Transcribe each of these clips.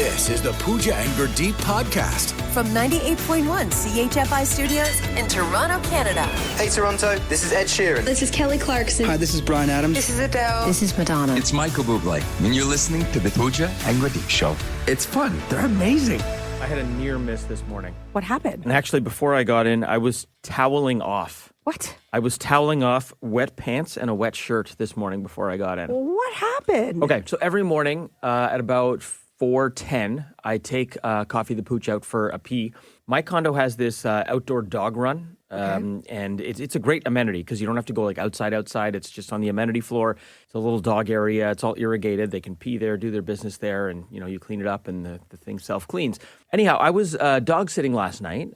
This is the Pooja and Gurdeep podcast. From 98.1 CHFI Studios in Toronto, Canada. Hey Toronto, this is Ed Sheeran. This is Kelly Clarkson. Hi, this is Bryan Adams. This is Adele. This is Madonna. It's Michael Bublé, and you're listening to the Pooja and Gurdeep Show. It's fun. They're amazing. I had a near miss this morning. What happened? And actually, before I got in, I was toweling off. What? I was toweling off wet pants and a wet shirt this morning before I got in. What happened? Okay, so every morning at about 4:10, I take Coffee the Pooch out for a pee. My condo has this outdoor dog run, and it's a great amenity because you don't have to go like outside. It's just on the amenity floor. It's a little dog area. It's all irrigated. They can pee there, do their business there, and you clean it up, and the thing self-cleans. Anyhow, I was dog sitting last night.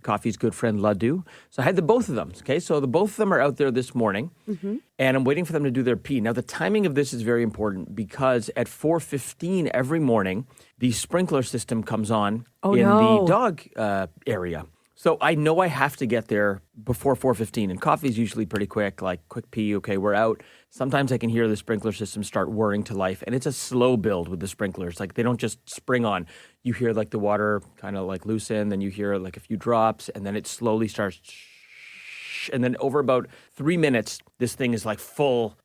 Coffee's good friend Laddu. So I had both of them. Okay, so both of them are out there this morning, and I'm waiting for them to do their pee. Now the timing of this is very important because at 4:15 every morning, the sprinkler system comes on the dog area. So I know I have to get there before 4:15, and coffee's usually pretty quick, like quick pee, okay, we're out. Sometimes I can hear the sprinkler system start whirring to life, and it's a slow build with the sprinklers. Like they don't just spring on. You hear like the water kind of like loosen, then you hear like a few drops, and then it slowly starts, and then over about 3 minutes, this thing is like full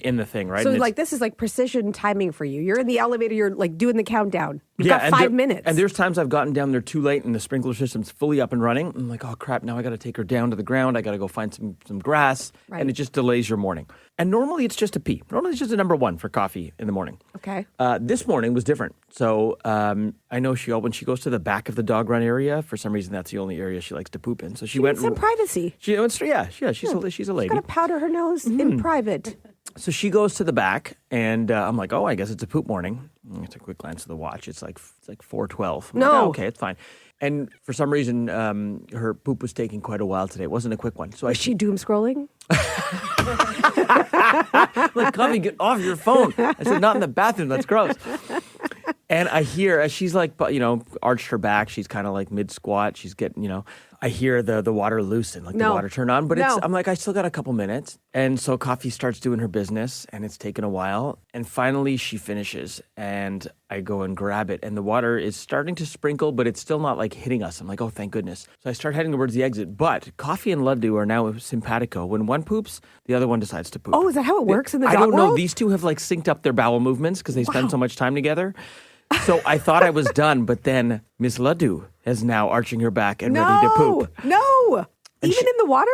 in the thing, right? So like this is like precision timing for you. You're in the elevator, you're like doing the countdown. You've got 5 minutes. And there's times I've gotten down there too late and the sprinkler system's fully up and running. I'm like, oh crap, now I got to take her down to the ground. I got to go find some grass. Right. And it just delays your morning. And normally it's just a pee. Normally it's just a number one for coffee in the morning. Okay. This morning was different. So I know when she goes to the back of the dog run area, for some reason that's the only area she likes to poop in. So she went some privacy. She's a lady. She's got to powder her nose in private. So she goes to the back, and I'm like, oh, I guess it's a poop morning. I took a quick glance at the watch. It's like 4:12. No. Like, oh, okay, it's fine. And for some reason, her poop was taking quite a while today. It wasn't a quick one. So Was she doom scrolling? Like, Coffee, get off your phone. I said, not in the bathroom. That's gross. And I hear, as she's like, arched her back, she's kind of like mid-squat. She's getting, I hear the water loosen, like the water turn on. But I'm like, I still got a couple minutes. And so Coffee starts doing her business, and it's taken a while. And finally she finishes, and I go and grab it. And the water is starting to sprinkle, but it's still not like hitting us. I'm like, oh, thank goodness. So I start heading towards the exit. But Coffee and Laddu are now simpatico. When one poops, the other one decides to poop. Oh, is that how it works in the dog world? I don't know. world? These two have like synced up their bowel movements because they spend so much time together. So I thought I was done, but then Miss Laddu is now arching her back and ready to poop. No, even in the water?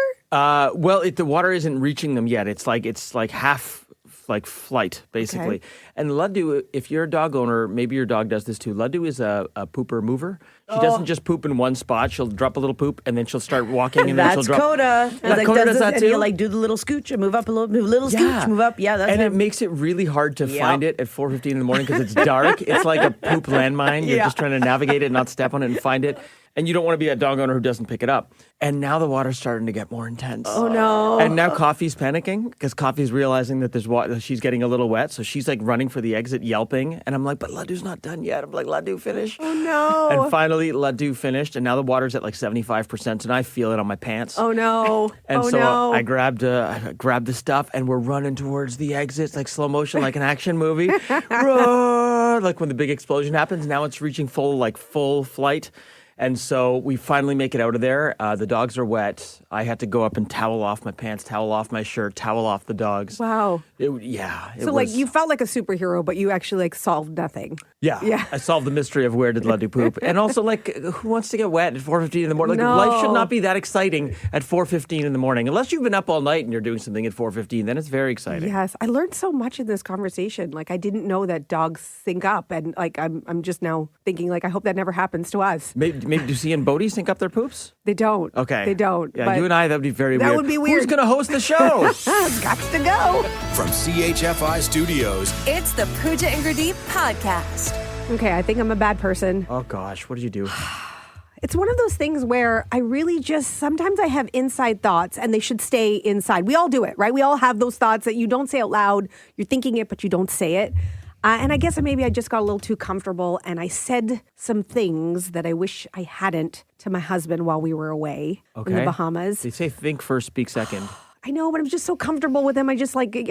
Well, the water isn't reaching them yet. It's like half like flight, basically. Okay. And Laddu, if you're a dog owner, maybe your dog does this too. Laddu is a pooper mover. She doesn't just poop in one spot. She'll drop a little poop, and then she'll start walking, and then she'll drop. Coda. Coda does that too. You like do the little scooch and move up a little scooch, move up. Yeah, that's and it makes it really hard to find it at 4:15 in the morning because it's dark. It's like a poop landmine. You're just trying to navigate it, not step on it, and find it. And you don't want to be a dog owner who doesn't pick it up. And now the water's starting to get more intense. Oh, no. And now Coffee's panicking because Coffee's realizing that there's water. She's getting a little wet. So she's like running for the exit, yelping. And I'm like, but Laddu's not done yet. I'm like, Laddu, finish. Oh, no. And finally, Laddu finished. And now the water's at like 75%. And I feel it on my pants. Oh, no. And I grabbed the stuff and we're running towards the exit. It's like slow motion, like an action movie. Roar! Like when the big explosion happens. Now it's reaching full flight. And so we finally make it out of there. The dogs are wet. I had to go up and towel off my pants, towel off my shirt, towel off the dogs. Wow. So you felt like a superhero, but you actually solved nothing. Yeah. I solved the mystery of where did Laddu poop. And also who wants to get wet at 4:15 in the morning? Life should not be that exciting at 4:15 in the morning. Unless you've been up all night and you're doing something at 4:15, then it's very exciting. Yes. I learned so much in this conversation. I didn't know that dogs sync up. And I'm just now thinking I hope that never happens to us. Maybe do C and Bodie sync up their poops? They don't. Okay. They don't. Yeah, you and I, that would be very weird. That would be weird. Who's going to host the show? It's got to go. From CHFI Studios, it's the Pooja and Gurdeep podcast. Okay, I think I'm a bad person. Oh, gosh. What did you do? It's one of those things where I really sometimes I have inside thoughts and they should stay inside. We all do it, right? We all have those thoughts that you don't say out loud. You're thinking it, but you don't say it. And I guess maybe I just got a little too comfortable and I said some things that I wish I hadn't to my husband while we were away in the Bahamas. They say think first, speak second. I know, but I'm just so comfortable with him. I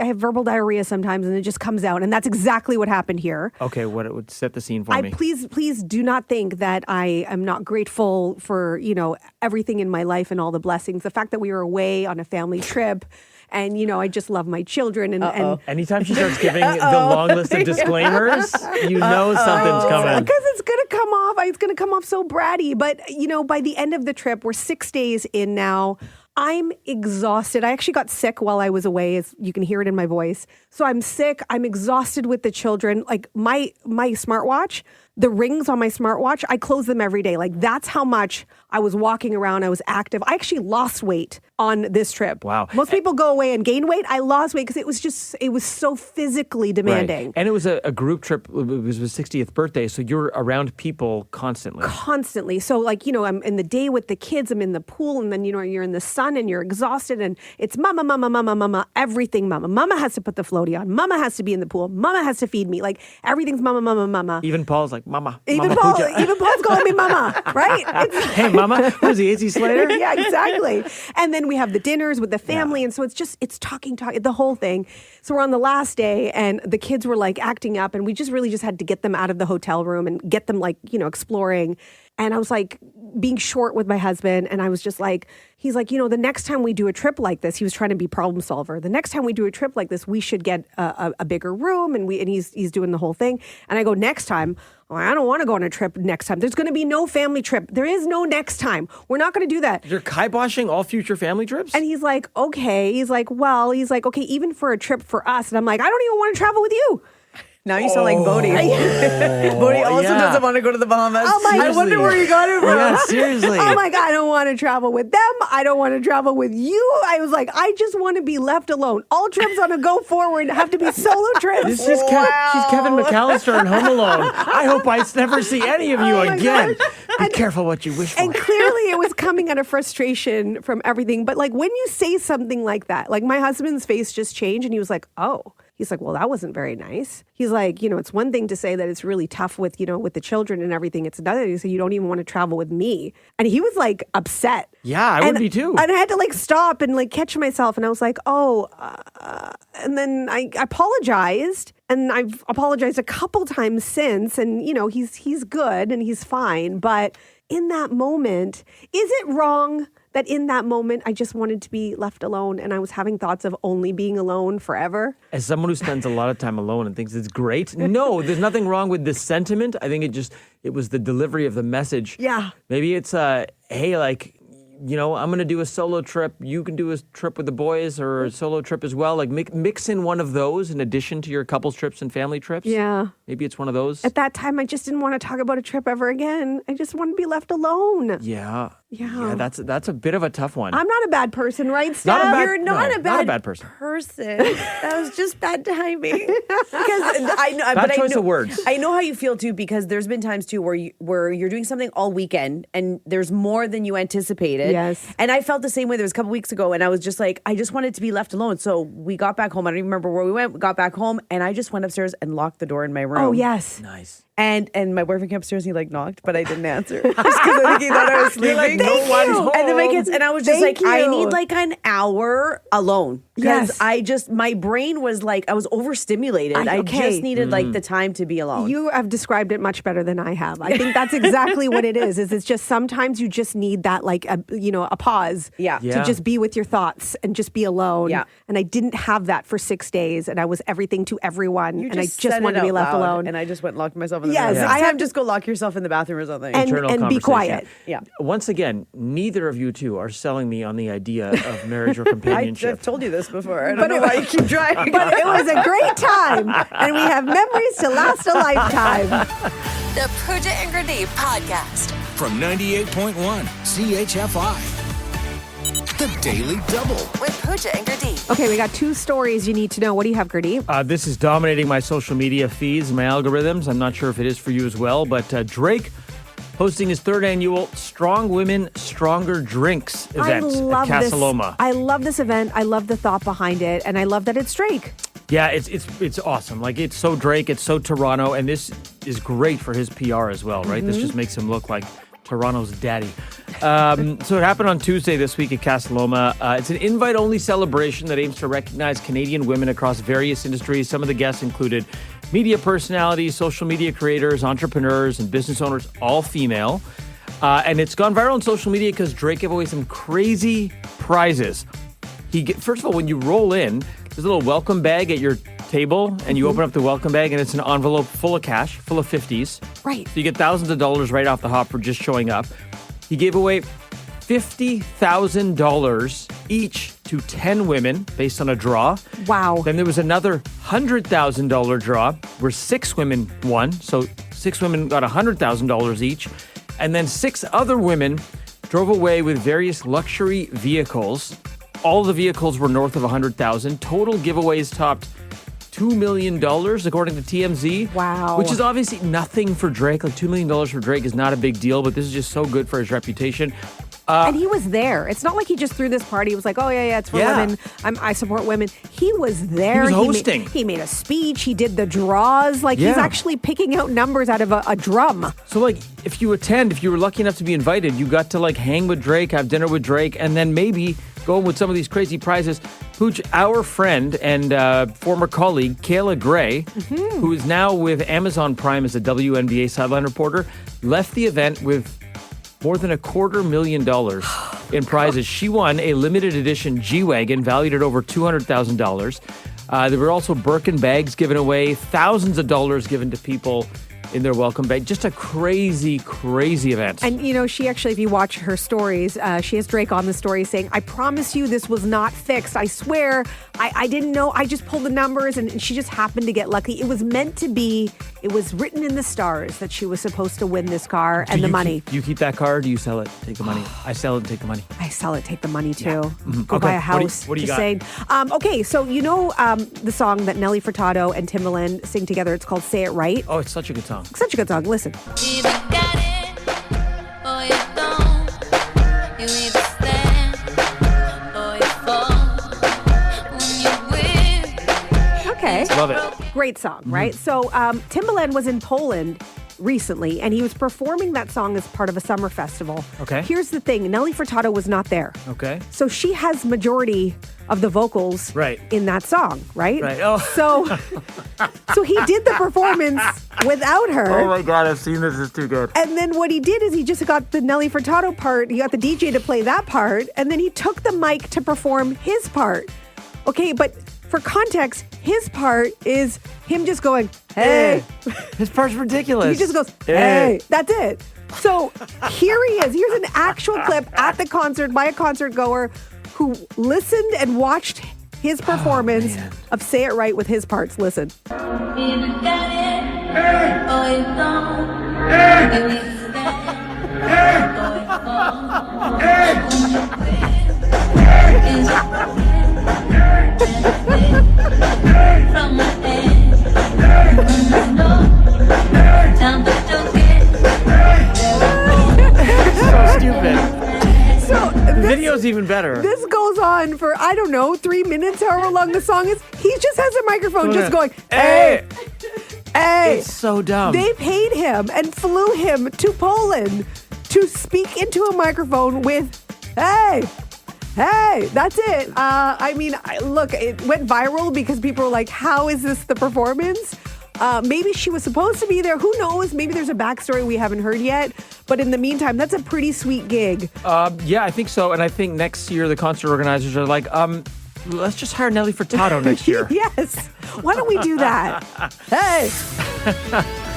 have verbal diarrhea sometimes and it just comes out. And that's exactly what happened here. Okay, what it would set the scene for me. Please do not think that I am not grateful for, everything in my life and all the blessings. The fact that we were away on a family trip and, I just love my children. And anytime she starts giving the long list of disclaimers, you know something's coming. Because it's going to come off. It's going to come off so bratty. But, by the end of the trip, we're 6 days in now. I'm exhausted. I actually got sick while I was away, as you can hear it in my voice. So I'm sick. I'm exhausted with the children. Like my smartwatch, the rings on my smartwatch, I close them every day. Like that's how much I was walking around. I was active. I actually lost weight on this trip. Wow. Most people go away and gain weight. I lost weight because it was so physically demanding. Right. And it was a group trip. It was his 60th birthday. So you're around people constantly. So I'm in the day with the kids. I'm in the pool and then, you're in the sun and you're exhausted and it's mama, everything mama. Mama has to put the floaty on. Mama has to be in the pool. Mama has to feed me. Like everything's mama. Even Paul's like, mama. Even Pooja. Paul's calling me mama, right? Hey, mama. Who's he? Is he Slater? Yeah, exactly. And then we have the dinners with the family. Yeah. And so it's talking, the whole thing. So we're on the last day and the kids were like acting up and we just really had to get them out of the hotel room and get them exploring. And I was like being short with my husband. And I was just like, he's like, the next time we do a trip like this, he was trying to be problem solver. The next time we do a trip like this, we should get a bigger room. And he's doing the whole thing. And I go, next time, I don't want to go on a trip next time. There's going to be no family trip. There is no next time. We're not going to do that. You're kiboshing all future family trips? And he's like, okay. He's like, okay, even for a trip for us. And I'm like, I don't even want to travel with you. Now you sound like Bodhi. Bodhi also doesn't want to go to the Bahamas. Oh my, I wonder where you got it from. Yeah, seriously. I'm like, I don't want to travel with them. I don't want to travel with you. I was like, I just want to be left alone. All trips on a go forward have to be solo trips. This is she's Kevin McAllister in Home Alone. I hope I never see any of you again. Be careful what you wish for. And clearly it was coming out of frustration from everything. But when you say something like that, my husband's face just changed and he was like, oh. He's like, well, that wasn't very nice. He's like, it's one thing to say that it's really tough with, with the children and everything. It's another thing to say you don't even want to travel with me. And he was upset. Yeah, I would be too. And I had to stop and catch myself. And I was like, oh, and then I apologized. And I've apologized a couple times since. And, he's good and he's fine. But in that moment, is it wrong that in that moment, I just wanted to be left alone and I was having thoughts of only being alone forever? As someone who spends a lot of time alone and thinks it's great, no, there's nothing wrong with this sentiment. I think it was the delivery of the message. Yeah. Maybe it's, hey, I'm going to do a solo trip. You can do a trip with the boys or a solo trip as well. Mix in one of those in addition to your couples trips and family trips. Yeah. Maybe it's one of those. At that time, I just didn't want to talk about a trip ever again. I just wanted to be left alone. Yeah. Yeah. That's a bit of a tough one. I'm not a bad person, right, Steph? You're not a bad person. That was just bad timing. Because I know, bad choice of words. I know how you feel too, because there's been times too where you're doing something all weekend and there's more than you anticipated. Yes. And I felt the same way. There was a couple weeks ago, and I was just like, I just wanted to be left alone. So we got back home. I don't even remember where we went. We got back home, and I just went upstairs and locked the door in my room. Oh yes. Nice. And my boyfriend came upstairs and he knocked, but I didn't answer just because I think he thought I was sleeping. Nobody's home. And then my kids, and I was just I need an hour alone. Because Yes. my brain was I was overstimulated. I just needed the time to be alone. You have described it much better than I have. I think that's exactly what it is it's just sometimes you just need that a pause Yeah. to just be with your thoughts and just be alone. Yeah. And I didn't have that for 6 days and I was everything to everyone You and I just just said wanted it to be out left loud, alone. and I just went and locked myself in the Yes, bathroom. I have- just go lock yourself in the bathroom or something. Internal and be conversation. quiet. Yeah. Once again, neither of you two are selling me on the idea of marriage or companionship. I've told you this before. I don't know why you keep trying. But it was a great time and we have memories to last a lifetime. The Pooja and Gurdeep podcast. From 98.1 CHFI. The Daily Double. With Pooja and Gurdeep. Okay, we got 2 stories you need to know. What do you have, Gurdeep? This is dominating my social media feeds and my algorithms. I'm not sure if it is for you as well, but Drake hosting his 3rd annual Strong Women, Stronger Drinks event at Casa Loma. I love this event. I love the thought behind it, and I love that it's Drake. Yeah, it's awesome. It's so Drake, it's so Toronto, and this is great for his PR as well, right? This just makes him look like Toronto's daddy. So it happened on Tuesday this week at Casa Loma. It's an invite-only celebration that aims to recognize Canadian women across various industries. Some of the guests included media personalities, social media creators, entrepreneurs, and business owners, all female. And it's gone viral on social media because Drake gave away some crazy prizes. First of all, when you roll in, there's a little welcome bag at your table, and you open up the welcome bag, and it's an envelope full of cash, full of 50s. Right. So you get thousands of dollars right off the hop for just showing up. He gave away $50,000 each to 10 women based on a draw. Wow. Then there was another $100,000 draw where 6 women won. So 6 women got $100,000 each. And then 6 other women drove away with various luxury vehicles. All the vehicles were north of $100,000. Total giveaways topped $2 million, according to TMZ. Wow. Which is obviously nothing for Drake. Like, $2 million for Drake is not a big deal, but this is just so good for his reputation. And he was there. It's not like he just threw this party. He was like, oh, yeah, it's for women. I support women. He was there. He was hosting. He made a speech. He did the draws. Like, he's actually picking out numbers out of a drum. So, like, if you were lucky enough to be invited, you got to, like, hang with Drake, have dinner with Drake, and then maybe go with some of these crazy prizes. Pooja, our friend and former colleague, Kayla Gray, who is now with Amazon Prime as a WNBA sideline reporter, left the event with more than $250,000 in prizes. She won a limited edition G-Wagon valued at over $200,000. There were also Birkin bags given away, thousands of dollars given to people in their welcome bag. Just a crazy, crazy event. And, you know, she actually, if you watch her stories, she has Drake on the story saying, I promise you this was not fixed. I swear, I didn't know. I just pulled the numbers and she just happened to get lucky. It was meant to be. It was written in the stars that she was supposed to win this car and the money. Do you keep that car or do you sell it, take the money? I sell it and take the money. I sell it, take the money too. Yeah. Go buy a house. What do you just got? saying. Okay, so you know the song that Nelly Furtado and Timbaland sing together? It's called Say It Right. Oh, it's such a good song. Such a good song. Listen. Okay. Love it. Great song, right? So Timbaland was in Poland recently, and he was performing that song as part of a summer festival. Okay. Here's the thing. Nelly Furtado was not there. Okay. So she has majority of the vocals Right. in that song, right? Right. Oh. So he did the performance without her. Oh my God, I've seen this. It's too good. And then what he did is he just got the Nelly Furtado part. He got the DJ to play that part. And then he took the mic to perform his part. Okay, but for context, his part is him just going, hey. His part's ridiculous. He just goes, hey. That's it. So here he is. Here's an actual clip at the concert by a concert goer who listened and watched his performance of Say It Right with his parts. Listen. So stupid. So The video's even better. this goes on for, I don't know, 3 minutes, however long the song is. He just has a microphone just going, hey, hey. It's so dumb. They paid him and flew him to Poland to speak into a microphone with, hey, that's it. Look, it went viral because people were like, how is this the performance? Maybe she was supposed to be there. Who knows? Maybe there's a backstory we haven't heard yet. But in the meantime, that's a pretty sweet gig. Yeah, I think so. And I think next year the concert organizers are like, let's just hire Nelly Furtado next year. Yes. Why don't we do that? Hey.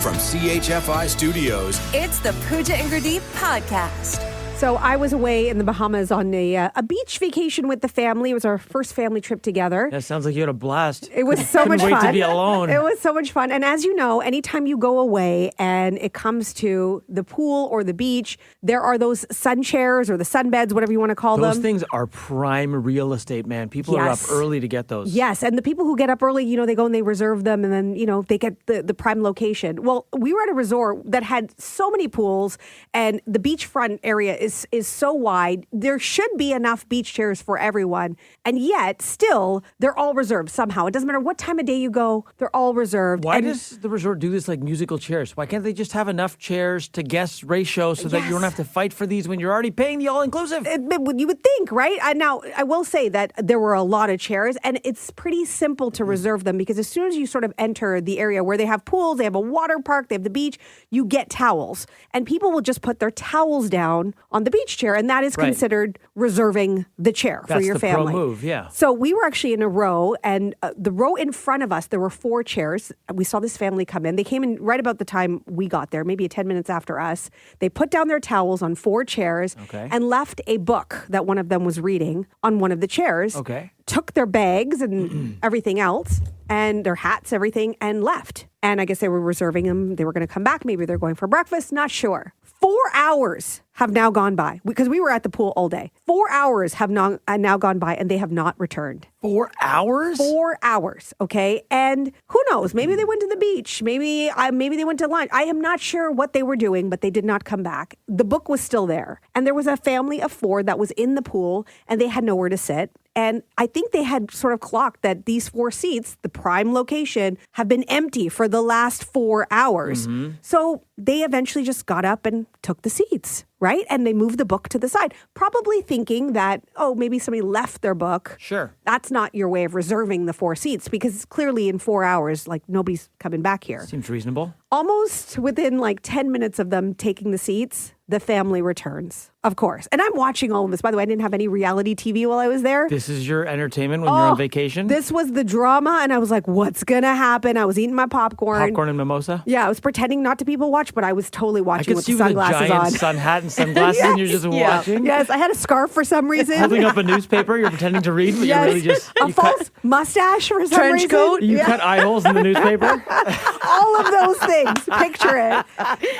From CHFI Studios, It's the Pooja and Gurdeep podcast. So I was away in the Bahamas on a beach vacation with the family. It was our first family trip together. That sounds like you had a blast. It was so much Couldn't fun. wait to be alone. It was so much fun. And as you know, anytime you go away and it comes to the pool or the beach, there are those sun chairs or the sunbeds, whatever you want to call Those them. things are prime real estate, man. People are up Yes. early to get those. Yes, and the people who get up early, they go and they reserve them and then, they get the prime location. Well, we were at a resort that had so many pools and the beachfront area is so wide. There should be enough beach chairs for everyone. And yet, still, they're all reserved somehow. It doesn't matter what time of day you go, they're all reserved. Why does the resort do this like musical chairs? Why can't they just have enough chairs to guest ratio so that you don't have to fight for these when you're already paying the all-inclusive? You would think, right? Now, I will say that there were a lot of chairs, and it's pretty simple to reserve them because as soon as you sort of enter the area where they have pools, they have a water park, they have the beach, you get towels. And people will just put their towels down on the beach chair, and that is considered reserving the chair for your family. That's the pro move, yeah. So we were actually in a row, and the row in front of us, there were 4 chairs. We saw this family come in. They came in right about the time we got there, maybe 10 minutes after us. They put down their towels on 4 chairs and left a book that one of them was reading on one of the chairs. Okay. Took their bags and everything else and their hats, everything, and left. And I guess they were reserving them. They were going to come back. Maybe they're going for breakfast. Not sure. 4 hours have now gone by because we were at the pool all day. 4 hours have now gone by and they have not returned. 4 hours? 4 hours, okay? And who knows? Maybe they went to the beach. Maybe they went to lunch. I am not sure what they were doing, but they did not come back. The book was still there. And there was a family of 4 that was in the pool and they had nowhere to sit. And I think they had sort of clocked that these 4 seats, the prime location, have been empty for the last 4 hours. So they eventually just got up and took the seats, right? And they moved the book to the side, probably thinking that, oh, maybe somebody left their book. Sure. That's not your way of reserving the 4 seats because clearly in 4 hours, like nobody's coming back here. Seems reasonable. Almost within like 10 minutes of them taking the seats, the family returns, of course. And I'm watching all of this. By the way, I didn't have any reality TV while I was there. This is your entertainment when you're on vacation? This was the drama. And I was like, what's going to happen? I was eating my popcorn. Popcorn and mimosa? Yeah, I was pretending not to people watch, but I was totally I watching could with see the you with a sunglasses giant on. sun hat and sunglasses and you're just watching? Yes, I had a scarf for some reason. Holding up a newspaper, you're pretending to read, but you're really just... a false mustache for some Trench reason. coat? You cut eye holes in the newspaper? All of those things. Picture it.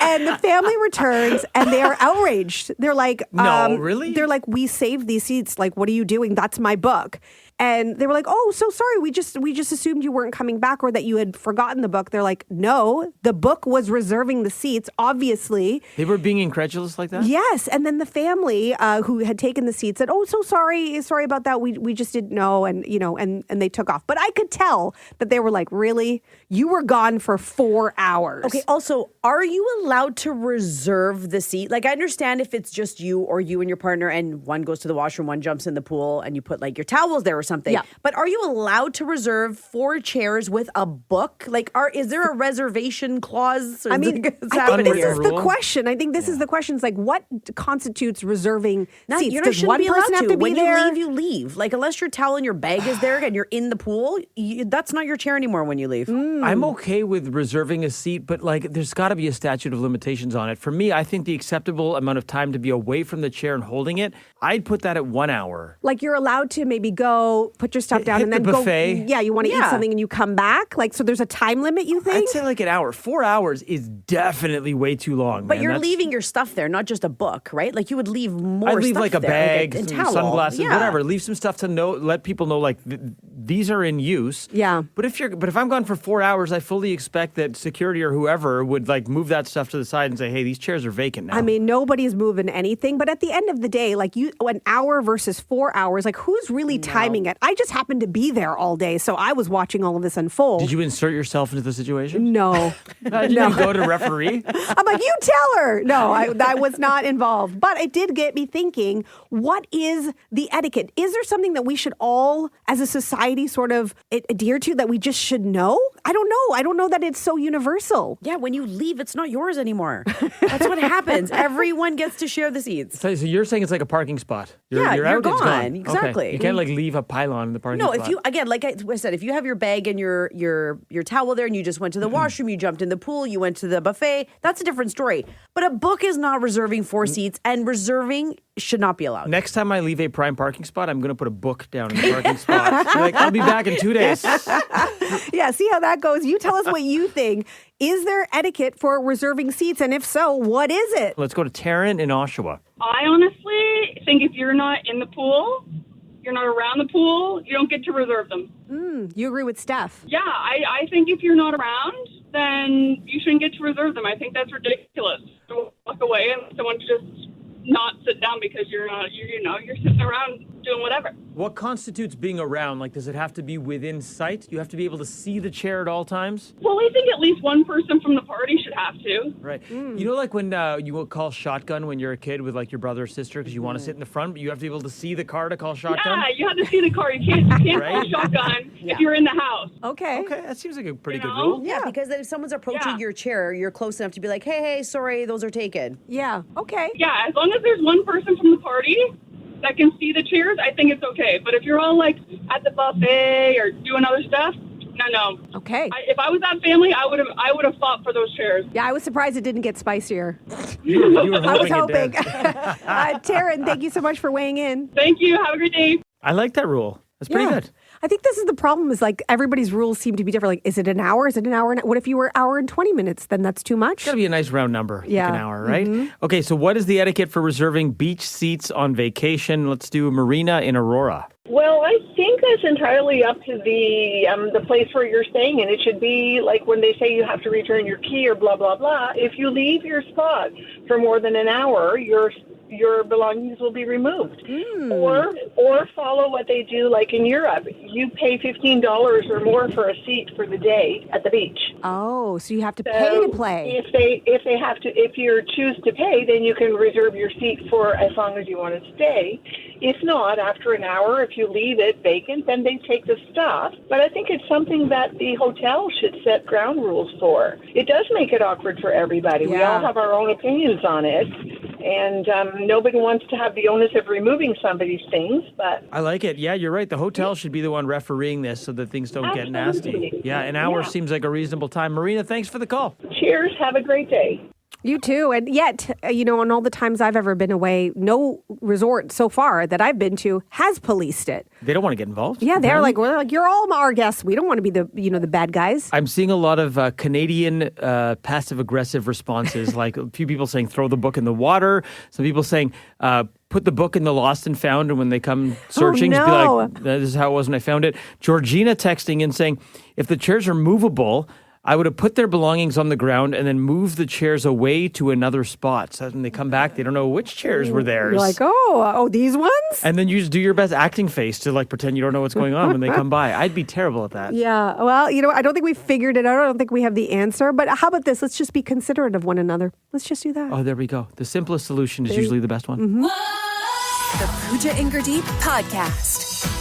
And the family returns and they are outraged. They're like, No, really? They're like, we saved these seats. Like, what are you doing? That's my book. And they were like, oh, so sorry. We just assumed you weren't coming back or that you had forgotten the book. They're like, no, the book was reserving the seats, obviously. They were being incredulous like that? Yes. And then the family who had taken the seat said, oh, so sorry. Sorry about that. We just didn't know. And, and they took off. But I could tell that they were like, really? You were gone for 4 hours. Okay, also, are you allowed to reserve the seat? Like, I understand if it's just you or you and your partner and one goes to the washroom, one jumps in the pool, and you put like your towels there or something. Yeah. But are you allowed to reserve 4 chairs with a book? Like, is there a reservation clause? I mean, I think this is the question. I think this is the question. It's like, what constitutes reserving seats? You Does shouldn't one be allowed person have to be when there? you leave, you leave. Like, unless your towel and your bag is there and you're in the pool, that's not your chair anymore when you leave. I'm okay with reserving a seat, but like there's got to be a statute of limitations on it. For me, I think the acceptable amount of time to be away from the chair and holding it, I'd put that at 1 hour. Like you're allowed to maybe go put your stuff down Hit and then the buffet. go. Yeah, you want to eat something and you come back. Like, so there's a time limit, you think? I'd say like an hour. 4 hours is definitely way too long. But man. you're That's- leaving your stuff there, not just a book, right? Like you would leave more I'd leave stuff like a there, bag, like some towel. sunglasses, Yeah. whatever. Leave some stuff to know, let people know like these are in use. Yeah. But if I'm gone for 4 hours, I fully expect that security or whoever would like move that stuff to the side and say, hey, these chairs are vacant now. I mean, nobody's moving anything. But at the end of the day, like an hour versus 4 hours, like who's really timing it? I just happened to be there all day, so I was watching all of this unfold. Did you insert yourself into the situation? No. Did you go to referee? I'm like, you tell her. No, I was not involved. But it did get me thinking, what is the etiquette? Is there something that we should all, as a society, sort of adhere to that we just should know? I don't know. I don't know that it's so universal. Yeah, when you leave, it's not yours anymore. That's what happens. Everyone gets to share the seats. So you're saying it's like a parking spot. You're You're out, it's gone. Exactly. Okay. You can't like leave a pylon in the parking No, spot. if you again, like I said, if you have your bag and your towel there, and you just went to the washroom, you jumped in the pool, you went to the buffet, that's a different story. But a book is not reserving 4 seats, and reserving should not be allowed. Next time I leave a prime parking spot, I'm going to put a book down in the parking spot. Be like, I'll be back in 2 days. Yeah, see how that goes. You tell us what you think. Is there etiquette for reserving seats? And if so, what is it? Let's go to Taryn in Oshawa. I honestly think if you're not in the pool, you're not around the pool, you don't get to reserve them. You agree with Steph? Yeah, I think if you're not around, then you shouldn't get to reserve them. I think that's ridiculous to walk away and someone to just not sit down because you're sitting around doing whatever. What constitutes being around? Like, does it have to be within sight? You have to be able to see the chair at all times? Well, I think at least one person from the party should have to. Right. You know, like when you will call shotgun when you're a kid with like your brother or sister because you want to sit in the front, but you have to be able to see the car to call shotgun? Yeah, you have to see the car. You can't Right? call shotgun if you're in the house. Okay. Okay, that seems like a pretty You good know? rule. Yeah, because then if someone's approaching Yeah. your chair, you're close enough to be like, hey, sorry, those are taken. Yeah. Okay. Yeah, as long as there's one person from the party that can see the chairs, I think it's okay. But if you're all like at the buffet or doing other stuff, no. Okay. If I was that family, I would have fought for those chairs. Yeah, I was surprised it didn't get spicier. You were I was hoping hoping. it did. Taryn, thank you so much for weighing in. Thank you. Have a great day. I like that rule. That's pretty Yeah. good. I think this is the problem is like everybody's rules seem to be different. Like, is it an hour? Is it an hour? What if you were hour and 20 minutes? Then that's too much. It's got to be a nice round number, Yeah. like an hour, right? Okay, so what is the etiquette for reserving beach seats on vacation? Let's do Marina in Aurora. Well, I think that's entirely up to the place where you're staying, and it should be like when they say you have to return your key or blah blah blah. If you leave your spot for more than an hour, your belongings will be removed. Or follow what they do like in Europe. You pay $15 or more for a seat for the day at the beach. Oh, so you have to pay to play. If you choose to pay, then you can reserve your seat for as long as you want to stay. If not, after an hour, if you leave it vacant, then they take the stuff. But I think it's something that the hotel should set ground rules for. It does make it awkward for everybody. We Yeah. all have our own opinions on it. And nobody wants to have the onus of removing somebody's things, but I like it. Yeah, you're right. The hotel should be the one refereeing this so that things don't get nasty. Absolutely. Yeah, an hour Yeah. seems like a reasonable time. Marina, thanks for the call. cheers. Have a great day. You too. And yet, on all the times I've ever been away, no resort so far that I've been to has policed it. They don't want to get involved. Yeah, they're apparently. like, we're like, you're all our guests. We don't want to be the bad guys. I'm seeing a lot of Canadian passive-aggressive responses, like a few people saying throw the book in the water, some people saying put the book in the lost and found, and when they come searching, just be no. like, this is how it was when I found it. Georgina texting in saying, if the chairs are movable, I would have put their belongings on the ground and then moved the chairs away to another spot. So when they come back, they don't know which chairs were theirs. You're like, oh, these ones? And then you just do your best acting face to like pretend you don't know what's going on when they come by. I'd be terrible at that. Yeah. Well, I don't think we've figured it out. I don't think we have the answer. But how about this? Let's just be considerate of one another. Let's just do that. Oh, there we go. The simplest solution is usually the best one. The Pooja and Gurdeep podcast.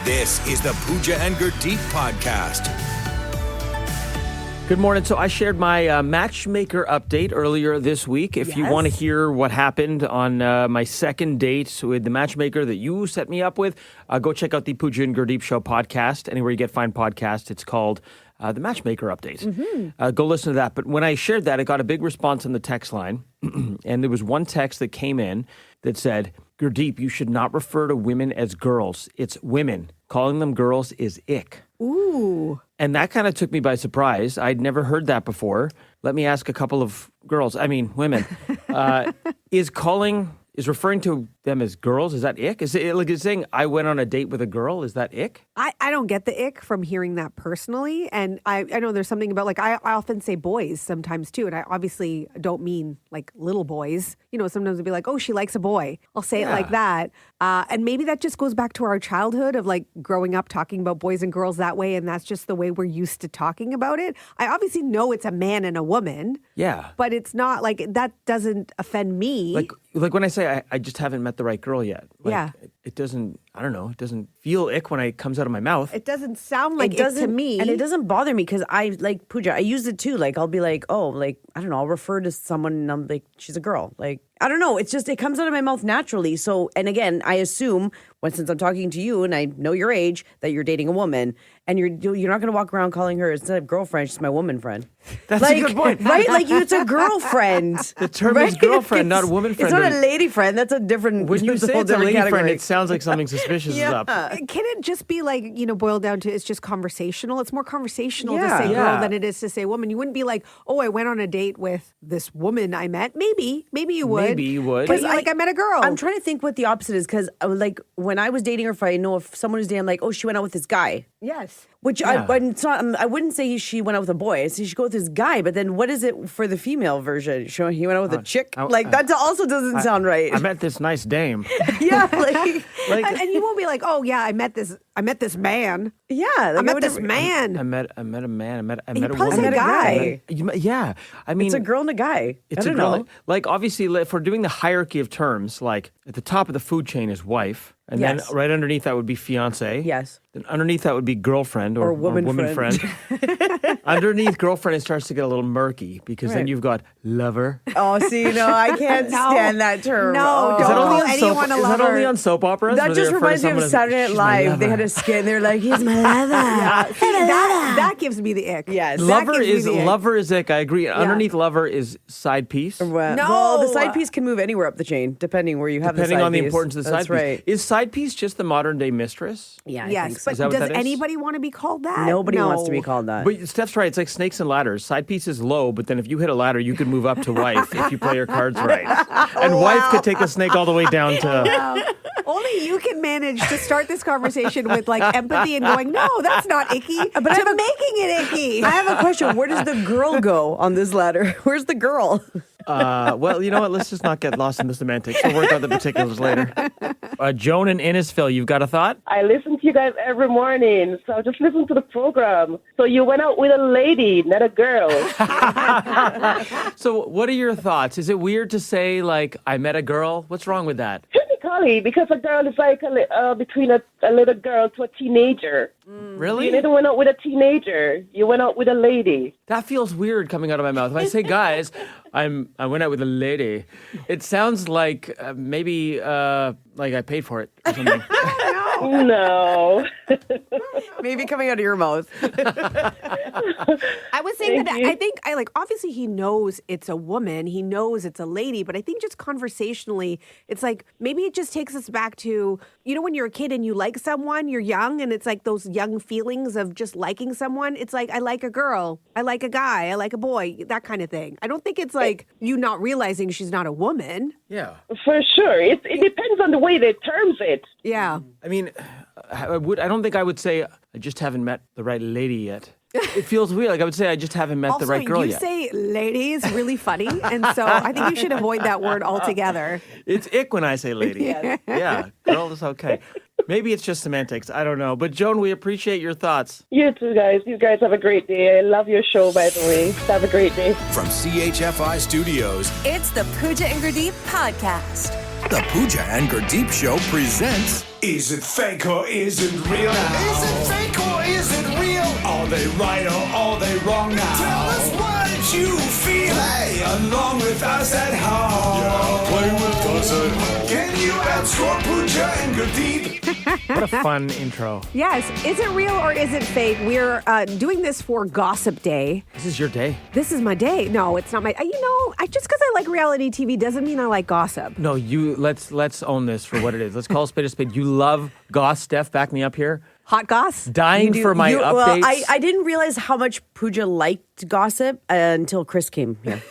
This is the Pooja and Gurdeep podcast. Good morning. So I shared my matchmaker update earlier this week. If you want to hear what happened on my second date with the matchmaker that you set me up with, go check out the Pooja and Gurdeep Show podcast. Anywhere you get fine podcasts, it's called the Matchmaker Update. Go listen to that. But when I shared that, I got a big response on the text line. And there was one text that came in that said, Gurdeep, you should not refer to women as girls. It's women. Calling them girls is ick. Ooh. And that kind of took me by surprise. I'd never heard that before. Let me ask a couple of women. Is referring to them as girls, is that ick? Is it like it's saying I went on a date with a girl? Is that ick? I don't get the ick from hearing that personally. And I know there's something about, like, I often say boys sometimes too. And I obviously don't mean like little boys. Sometimes I'll be like, oh, she likes a boy. I'll say it like that. And maybe that just goes back to our childhood of like growing up talking about boys and girls that way. And that's just the way we're used to talking about it. I obviously know it's a man and a woman. Yeah. But it's not like that doesn't offend me. Like when I say I just haven't met the right girl yet. Like, Yeah. It doesn't, I don't know, it doesn't feel ick when it comes out of my mouth. It doesn't sound like It it doesn't to me. and it doesn't bother me because I like Pooja. I use it too. Like I'll be like, oh, like I don't know. I'll refer to someone and I'm like, she's a girl. Like I don't know. It's just it comes out of my mouth naturally. So and again, I assume since I'm talking to you and I know your age that you're dating a woman and you're not going to walk around calling her instead of girlfriend, she's my woman friend. That's like, a good point. right? Like it's a girlfriend. The term is girlfriend, not woman friend. It's not a lady friend. That's a different. When you that's a say whole it's a different lady friend, category. it sounds like something suspicious is up. Can it just be like, boiled down to it's just conversational? It's more conversational to Yeah. say Yeah. girl than it is to say woman. You wouldn't be like, oh, I went on a date with this woman I met. Maybe you would. Maybe you would. But I met a girl. I'm trying to think what the opposite is because like when when I was dating her, if I know if someone was dating, like, oh, she went out with this guy. Yes. Which it's not, I wouldn't say she went out with a boy. I say she go with this guy. But then what is it for the female version? He went out with a chick? That also doesn't sound right. I met this nice dame. Yeah. And you won't be like, oh, yeah, I met this man. Yeah. I met this man. I met a man. I met a probably woman. said guy. Yeah. I mean, It's a girl and a guy. It's I a don't girl. know. Like, obviously, if we're doing the hierarchy of terms, like at the top of the food chain is wife. And Yes. then right underneath that would be fiance. Yes. Then underneath that would be girlfriend or woman friend. Underneath girlfriend, it starts to get a little murky because then Right. you've got lover. Oh, see, no, I can't stand that term. No, Oh. don't call anyone a Is that lover. only on soap operas? That where they just refer to reminds me of someone as, Saturday Night "She's my Live. They lover." had a skit. They're like, "He's my lover." See, that gives me the ick. Yes. That Lover gives me is the ick. lover is ick. I agree. Underneath lover is side piece. Well, the side piece can move anywhere up the chain, depending where you have Depending the side on the piece. importance of the That's side piece. right. Is side piece just the modern day mistress? Yeah. I Yes, think so. but Is that what does that is? anybody want to be called that? Nobody wants to No. be called that. But Steph's right. It's like snakes and ladders. Side piece is low, but then if you hit a ladder, you could move up to wife if you play your cards right. And wife could take the snake all the way down to. Only you can manage to start this conversation with like empathy and going, no, that's not icky, but to making it icky. I have a question. Where does the girl go on this ladder? Where's the girl? Well, you know what? Let's just not get lost in the semantics. We'll work out the particulars later. Joan in Innisfil, you've got a thought? I listen to you guys every morning, so just listen to the program. So you went out with a lady, not a girl. So, what are your thoughts? Is it weird to say, like, I met a girl? What's wrong with that? Technically, because a girl is like between a little girl to a teenager. Really? You didn't went out with a teenager. You went out with a lady. That feels weird coming out of my mouth. If I say, guys, I went out with a lady, it sounds like maybe like I paid for it or something. No. Maybe coming out of your mouth. I was saying that I think obviously he knows it's a woman, he knows it's a lady, but I think just conversationally, it's like maybe it just takes us back to, you know, when you're a kid and you like someone, you're young, and it's like those young feelings of just liking someone. It's like, I like a girl, I like a guy, I like a boy, that kind of thing. I don't think it's like you not realizing she's not a woman. Yeah. For sure. It depends on the way they terms it. Yeah. I mean, I don't think I would say I just haven't met the right lady yet. It feels weird. Like I would say I just haven't met the right girl Also, you yet. say lady is really funny, and so I think you should avoid that word altogether. It's ick when I say lady. Yeah, girl is okay. Maybe it's just semantics. I don't know. But Joan, we appreciate your thoughts. You too, guys. You guys have a great day. I love your show, by the way. Have a great day. From CHFI Studios, It's the Pooja and Gurdeep podcast. the Pooja and Gurdeep Show presents... Is it fake or is it real now? Is it fake or is it real? Are they right or are they wrong now? Tell us what you feel. Play along with us at home. Yeah, play with us at home. Can you outscore Pooja and Gurdeep? What a fun intro. Yes. Is it real or is it fake? We're doing this for Gossip Day. This is your day. This is my day. No, it's not my. Just because I like reality TV doesn't mean I like gossip. No, let's own this for what it is. Let's call a spade a spade. You love goss, Steph. Back me up here. Hot goss? Dying for my updates. Well, I didn't realize how much Pooja liked gossip until Chris came here.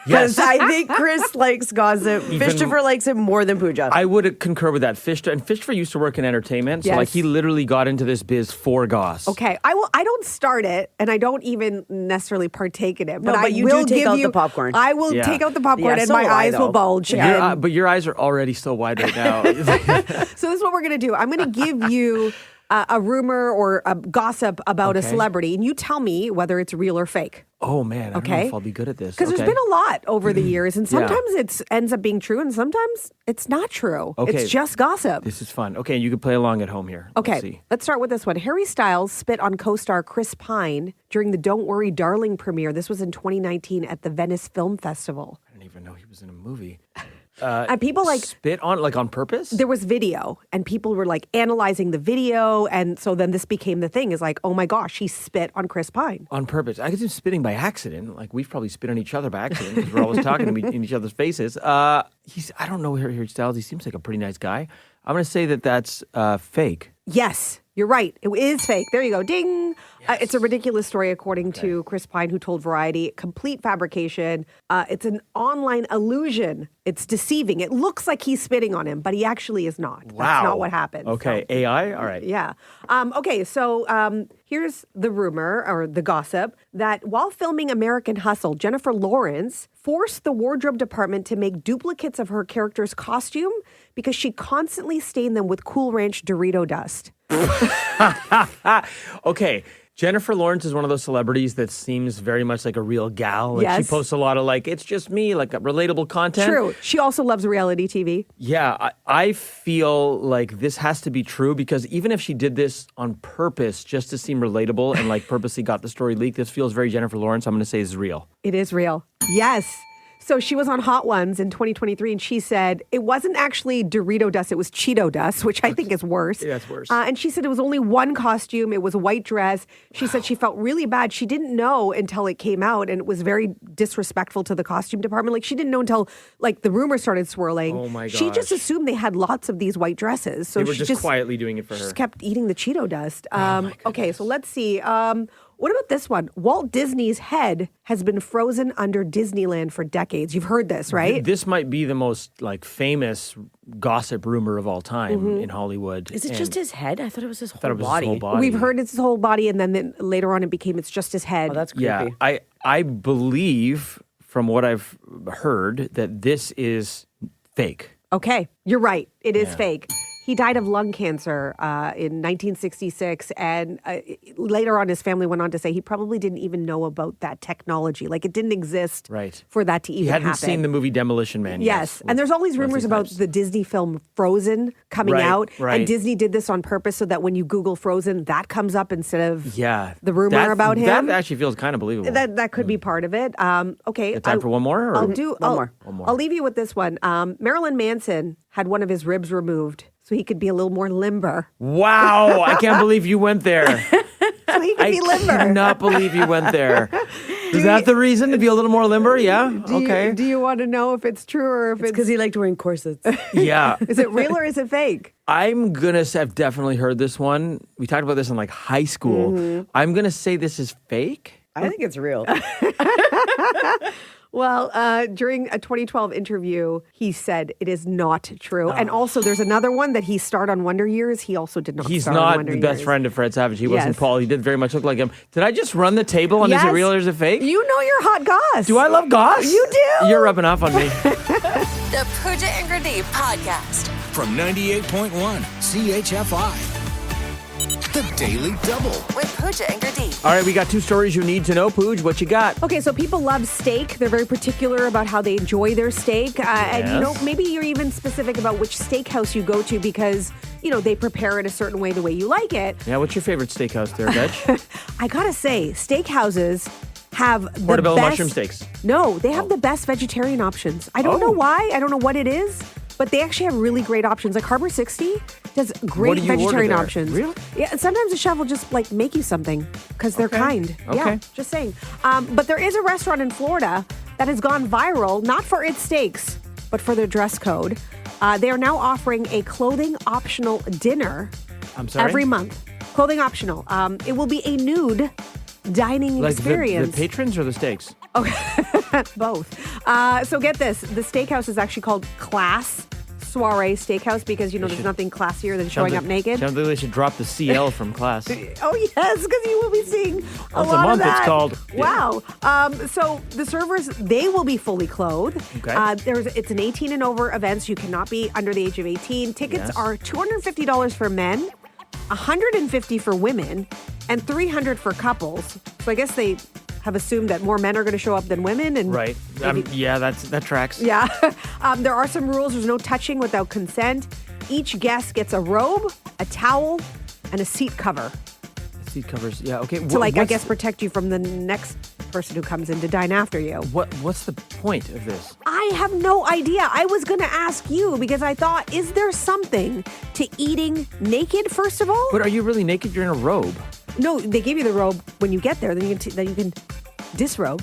Because I think Chris likes gossip. Fishtopher likes it more than Pooja. I would concur with that. Fishtopher used to work in entertainment, so Yes. like he literally got into this biz for goss. Okay, I don't start it, and I don't even necessarily partake in it. But, No, but I you will do take give out you the popcorn. I will Yeah. take out the popcorn, Yeah, and so my will I, eyes will though. bulge. Yeah. and- But your eyes are already so wide right now. So this is what we're going to do. I'm going to give you a rumor or a gossip about a Okay. celebrity, and you tell me whether it's real or fake. Oh man, I don't know Okay. if I'll be good at this. Because there's been a lot over the years, and Yeah. sometimes it ends up being true, and sometimes it's not true. Okay. It's just gossip. This is fun. Okay, you can play along at home here. Okay, Let's see. let's start with this one. Harry Styles spit on co-star Chris Pine during the Don't Worry Darling premiere. This was in 2019 at the Venice Film Festival. I didn't even know he was in a movie. And people Spit on purpose? there was video, and people were like analyzing the video, and so then this became the thing. Is like, oh my gosh, he spit on Chris Pine. On purpose. I could see him spitting by accident. Like we've probably spit on each other by accident because we're always talking in each other's faces. I don't know Harry Styles. He seems like a pretty nice guy. I'm going to say that that's fake. Yes, You're right. It is fake. There you go. Ding. It's a ridiculous story, according to Chris Pine, who told Variety. Complete fabrication. It's an online illusion. It's deceiving. It looks like he's spitting on him, but he actually is not. Wow. That's not what happened. Okay. So, AI? All right. yeah. Okay, so here's the rumor or the gossip that while filming American Hustle, Jennifer Lawrence forced the wardrobe department to make duplicates of her character's costume because she constantly stained them with Cool Ranch Dorito dust. Okay. Jennifer Lawrence is one of those celebrities that seems very much like a real gal. Like Yes. She posts a lot of it's just me, relatable content. True. She also loves reality TV. Yeah, I feel like this has to be true because even if she did this on purpose just to seem relatable and purposely got the story leaked, this feels very Jennifer Lawrence. I'm going to say is real. It is real. Yes. So she was on Hot Ones in 2023, and she said it wasn't actually Dorito dust, it was Cheeto dust, which I think is worse. Yeah, it's worse. And she said it was only one costume. It was a white dress. She said she felt really bad. She didn't know until it came out, and it was very disrespectful to the costume department. She didn't know until the rumors started swirling. Oh my She just gosh. assumed they had lots of these white dresses. So They were she just quietly doing it for she her. just kept eating the Cheeto dust. my Okay, so let's see. What about this one? Walt Disney's head has been frozen under Disneyland for decades. You've heard this, right? This might be the most famous gossip rumor of all time Mm-hmm. in Hollywood. Is it And just his head? I thought it was his I whole thought it was body. his whole body. We've heard it's his whole body, and then later on it became it's just his head. Oh, that's creepy. Yeah, I believe from what I've heard that this is fake. Okay, you're right. It is Yeah. fake. He died of lung cancer in 1966, and later on, his family went on to say he probably didn't even know about that technology. It didn't exist Right. for that to even He hadn't happen. seen the movie Demolition Man. Yes, with and there's all these Wesley rumors about Snipes. the Disney film Frozen coming Right, out, right. and Disney did this on purpose so that when you Google Frozen, that comes up instead of the rumor That- about him. That actually feels kind of believable. That could be part of it. Okay, Time for one more? Or? I'll do One more. I'll leave you with this one. Marilyn Manson had one of his ribs removed so he could be a little more limber. Wow, I can't believe you went there. So he could I be limber. cannot believe you went there. Is that the reason to be a little more limber? Yeah. Okay. Do you want to know if it's true or if It's because he liked wearing corsets. Yeah. is it real or is it fake? I'm gonna say I've definitely heard this one. We talked about this in high school. Mm-hmm. I'm gonna say this is fake. I think it's real. Well, during a 2012 interview, he said it is not true. And also, there's another one that he starred on Wonder Years. He also did not He's star on not Wonder the best Years. friend of Fred Savage. He wasn't Yes. Paul. He did very much look like him. Did I just run the table on is it Yes. real or is it fake? You know you're hot goss. Do I love Goss? You do. You're rubbing off on me. The Pooja and Gurdeep podcast. From 98.1 CHFI. The Daily Double. With Pooja and Gurdeep. All right, we got two stories you need to know. Pooj, what you got? Okay, so people love steak. They're very particular about how they enjoy their steak. And, Yes. maybe you're even specific about which steakhouse you go to because, they prepare it a certain way the way you like it. Yeah, what's your favorite steakhouse there, Veg? I gotta say, steakhouses have the Portobello best... mushroom steaks. No, they have the best vegetarian options. I don't know why. I don't know what it is, but they actually have really great options. Like Harbor 60 does great do you order vegetarian there? options. Really? Yeah, and sometimes the chef will just make you something because they're kind. Yeah, Okay. just saying. But there is a restaurant in Florida that has gone viral, not for its steaks, but for their dress code. They are now offering a clothing optional dinner I'm sorry? every month. Clothing optional. It will be a nude dining Like experience. the patrons or the steaks? Both. So get this. The steakhouse is actually called Class Soiree Steakhouse because, there's nothing classier than showing up naked. Sounds like they should drop the CL from class. Oh, yes, because you will be seeing a Once a lot month, of it's that. called. Wow. So the servers, they will be fully clothed. Okay. It's an 18 and over event, so you cannot be under the age of 18. Tickets Yes. are $250 for men, $150 for women, and $300 for couples. So I guess they have assumed that more men are going to show up than women. And Right. Yeah, that tracks. yeah. There are some rules. There's no touching without consent. Each guest gets a robe, a towel, and a seat cover Seat covers. Yeah, okay. to, I guess, protect you from the next person who comes in to dine after you. What's the point of this? I have no idea. I was going to ask you because I thought, is there something to eating naked, first of all? But are you really naked? You're in a robe. No, they give you the robe when you get there. Then you can disrobe.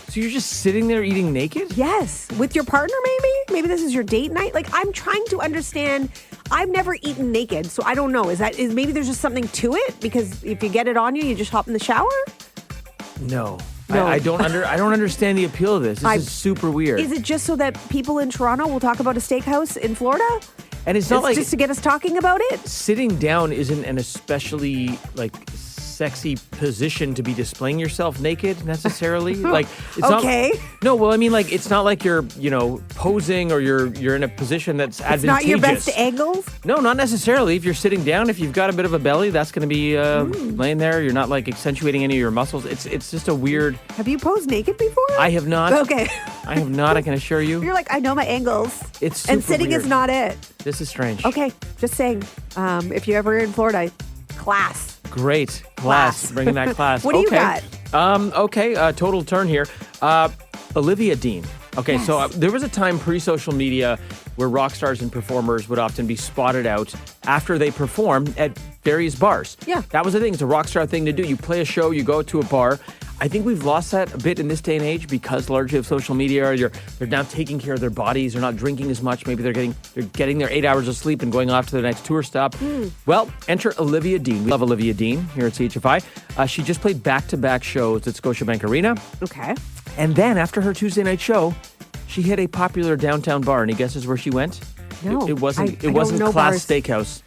So you're just sitting there eating naked? Yes. With your partner, maybe? Maybe this is your date night? I'm trying to understand. I've never eaten naked, so I don't know. Is maybe there's just something to it? Because if you get it on you, you just hop in the shower? No. No. I don't understand the appeal of this. This is super weird. Is it just so that people in Toronto will talk about a steakhouse in Florida? And it's not like just to get us talking about it? Sitting down isn't an especially sexy position to be displaying yourself naked necessarily. It's okay. No, well, I mean, it's not like you're, posing or you're in a position that's advantageous. It's not your best angles? No, not necessarily. If you're sitting down, if you've got a bit of a belly, that's going to be laying there. You're not accentuating any of your muscles. It's just a weird. Have you posed naked before? I have not. Okay. I have not. I can assure you. You're like, I know my angles. It's super and sitting weird. is not it. This is strange. Okay, just saying. If you're ever in Florida, class. Great. Class. Bringing that class. What do you got? Okay, total turn here. Olivia Dean. Okay, Yes. so there was a time pre-social media where rock stars and performers would often be spotted out after they perform at various bars. Yeah. That was the thing. It's a rock star thing to do. You play a show, you go to a bar. I think we've lost that a bit in this day and age because largely of social media. They're now taking care of their bodies. They're not drinking as much. Maybe they're getting their 8 hours of sleep and going off to their next tour stop. Well, enter Olivia Dean. We love Olivia Dean here at CHFI. She just played back-to-back shows at Scotiabank Arena. Okay. And then after her Tuesday night show, she hit a popular downtown bar. Any guesses where she went? No. It wasn't I don't know Class bars. Steakhouse.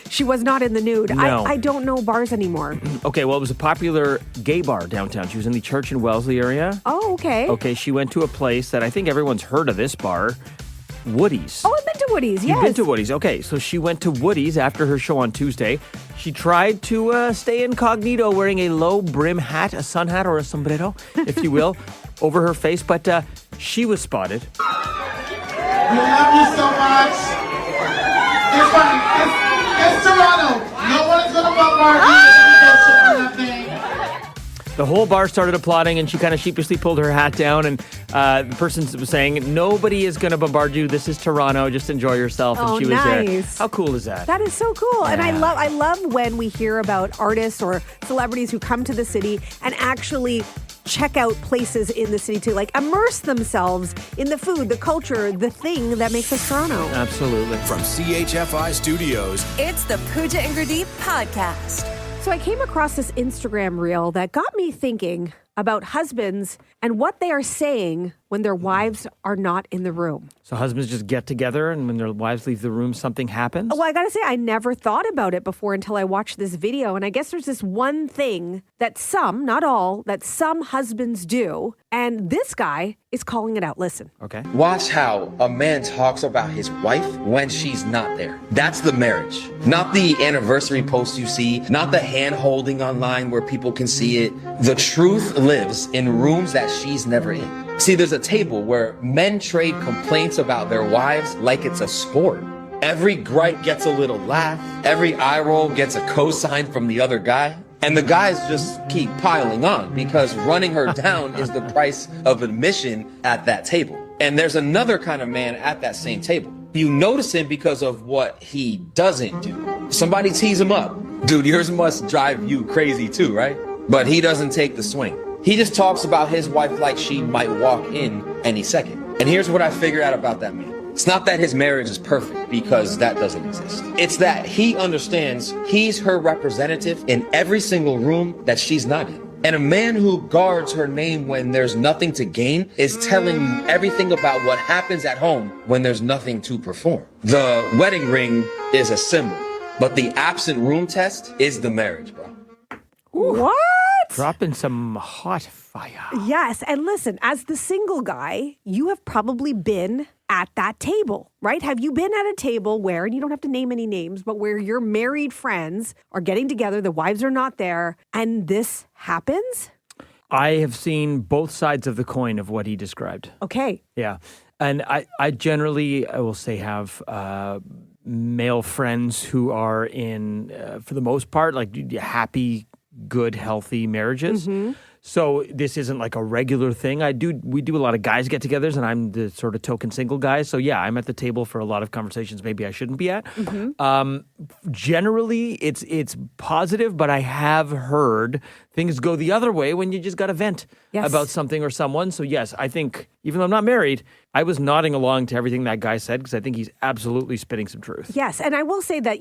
She was not in the nude. No. I don't know bars anymore. Okay, well, it was a popular gay bar downtown. She was in the Church and Wellesley area. Oh, okay. Okay, she went to a place that I think everyone's heard of this bar, Woody's. Oh, I've been to Woody's, yes. You've been to Woody's. Okay, so she went to Woody's after her show on Tuesday. She tried to stay incognito wearing a low brim hat, a sun hat or a sombrero, if you will, over her face, but she was spotted. We love you so much. It's fine. It's Toronto. No one's gonna bombard you. Nothing. The whole bar started applauding, and she kind of sheepishly pulled her hat down, and the person was saying, nobody is going to bombard you. This is Toronto. Just enjoy yourself. And Oh, she was there. nice. How cool is that? That is so cool. And I Yeah. love when we hear about artists or celebrities who come to the city and actually check out places in the city to immerse themselves in the food, the culture, the thing that makes us Toronto. Absolutely. From CHFI Studios, It's the Pooja and Gurdeep podcast. So I came across this Instagram reel that got me thinking about husbands and what they are saying when their wives are not in the room. So husbands just get together, and when their wives leave the room, something happens? Well, I gotta say, I never thought about it before until I watched this video. And I guess there's this one thing that some, not all, that some husbands do. And this guy is calling it out. Listen. Okay. Watch how a man talks about his wife when she's not there. That's the marriage. Not the anniversary post you see, not the hand holding online where people can see it. The truth lives in rooms that she's never in. See, there's a table where men trade complaints about their wives like it's a sport. Every gripe gets a little laugh. Every eye roll gets a cosign from the other guy. And the guys just keep piling on because running her down is the price of admission at that table. And there's another kind of man at that same table. You notice him because of what he doesn't do. Somebody tease him up. Dude, yours must drive you crazy too, right? But he doesn't take the swing. He just talks about his wife like she might walk in any second. And here's what I figured out about that man. It's not that his marriage is perfect, because that doesn't exist. It's that he understands he's her representative in every single room that she's not in. And a man who guards her name when there's nothing to gain is telling you everything about what happens at home when there's nothing to perform. The wedding ring is a symbol, but the absent room test is the marriage, bro. What? Dropping some hot fire. Yes. And listen, as the single guy, you have probably been at that table, right? Have you been at a table where, and you don't have to name any names, but where your married friends are getting together, the wives are not there, and this happens? I have seen both sides of the coin of what he described. Okay. Yeah. And I generally, I will say, have male friends who are in, for the most part, happy, good, healthy marriages. Mm-hmm. So this isn't like a regular thing. We do a lot of guys get-togethers, and I'm the sort of token single guy. So yeah, I'm at the table for a lot of conversations maybe I shouldn't be at. Mm-hmm. Generally, it's positive, but I have heard things go the other way when you just got to vent about something or someone. So yes, I think even though I'm not married, I was nodding along to everything that guy said because I think he's absolutely spitting some truth. Yes. And I will say that,